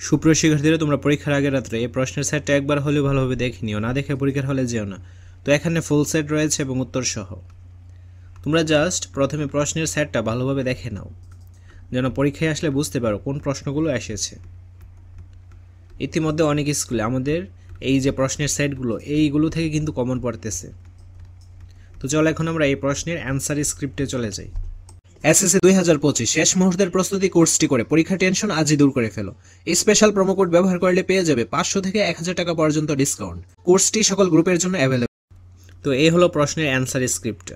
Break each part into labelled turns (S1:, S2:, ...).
S1: সুপ্রিয় শিক্ষার্থীরা, তোমরা পরীক্ষার আগের রাত্রে এই প্রশ্নের সেটটা একবার হলেও ভালোভাবে দেখে নিও, না দেখে পরীক্ষার হলে যেও না। তো এখানে ফুল সেট রয়েছে এবং উত্তর সহ। তোমরা জাস্ট প্রথমে প্রশ্নের সেটটা ভালোভাবে দেখে নাও, যেন পরীক্ষায় আসলে বুঝতে পারো কোন প্রশ্নগুলো এসেছে। ইতিমধ্যে অনেক স্কুলে আমাদের এই যে প্রশ্নের সেটগুলো, এইগুলো থেকে কিন্তু কমন পড়তেছে। তো চলো এখন আমরা এই প্রশ্নের অ্যান্সার স্ক্রিপ্টে চলে যাই। এসএসসি 2025 শেষ মুহূর্তের প্রস্তুতি কোর্সটি করে পরীক্ষার টেনশন আজই দূর করে ফেলো। এই স্পেশাল প্রোমো কোড ব্যবহার করলে পেয়ে যাবে 500 থেকে 1000 টাকা পর্যন্ত ডিসকাউন্ট। কোর্সটি সকল গ্রুপের জন্য অ্যাভেলেবল। তো এই হলো প্রশ্নের অ্যান্সার স্ক্রিপ্ট।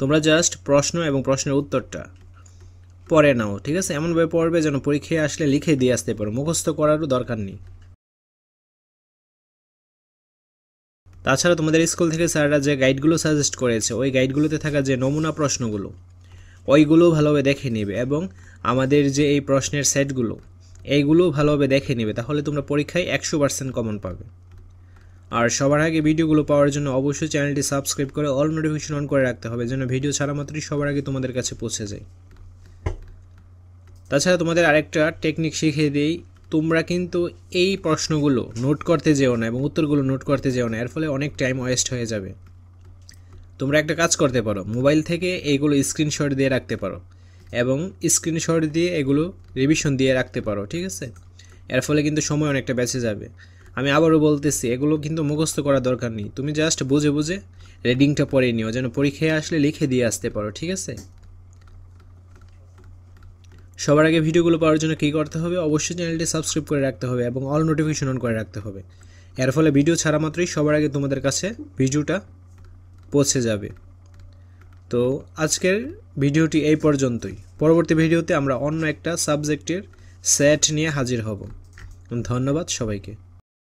S1: তোমরা জাস্ট প্রশ্ন এবং প্রশ্নের উত্তরটা পড়ে নাও, ঠিক আছে? এমনভাবে পড়বে যেন পরীক্ষায় আসলে লিখে দিয়ে আসতে পারো, মুখস্থ করারও দরকার নেই। তাছাড়া তোমাদের স্কুল থেকে স্যাররা যে গাইডগুলো সাজেস্ট করেছে, ওই গাইডগুলোতে থাকা যে নমুনা প্রশ্নগুলো, ওইগুলো ভালোভাবে দেখে নেবে এবং আমাদের যে এই প্রশ্নের সেটগুলো, এইগুলো ভালোভাবে দেখে নেবে। তাহলে তোমরা পরীক্ষায় 100% কমন পাবে। আর সবার আগে ভিডিওগুলো পাওয়ার জন্য অবশ্যই চ্যানেলটি সাবস্ক্রাইব করে অল নোটিফিকেশন অন করে রাখতে হবে, যেন ভিডিও ছাড়া মাত্রই সবার আগে তোমাদের কাছে পৌঁছে যায়। তাছাড়া তোমাদের আরেকটা টেকনিক শিখিয়ে দিই, তোমরা কিন্তু এই প্রশ্নগুলো নোট করতে যেও না এবং উত্তরগুলো নোট করতে যেও না, এর ফলে অনেক টাইম ওয়েস্ট হয়ে যাবে। তোমরা একটা কাজ করতে পারো, মোবাইল থেকে এইগুলো স্ক্রিনশট দিয়ে রাখতে পারো এবং স্ক্রিনশট দিয়ে এগুলো রিভিশন দিয়ে রাখতে পারো, ঠিক আছে? এর ফলে কিন্তু সময় অনেকটা বেঁচে যাবে। আমি আবারও বলতেছি, এগুলো কিন্তু মুখস্থ করার দরকার নেই, তুমি জাস্ট বুঝে বুঝে রিডিংটা পড়ে নিও, যেন পরীক্ষায় আসলে লিখে দিয়ে আসতে পারো, ঠিক আছে? সবার আগে ভিডিওগুলো পাওয়ার জন্য কী করতে হবে? অবশ্যই চ্যানেলটি সাবস্ক্রাইব করে রাখতে হবে এবং অল নোটিফিকেশন অন করে রাখতে হবে। এর ফলে ভিডিও ছাড়া মাত্রই সবার আগে তোমাদের কাছে ভিডিওটা পৌঁছে যাবে। তো আজকের ভিডিওটি এই পর্যন্তই। পরবর্তী ভিডিওতে আমরা অন্য একটা সাবজেক্টের সেট নিয়ে হাজির হব। ধন্যবাদ সবাইকে।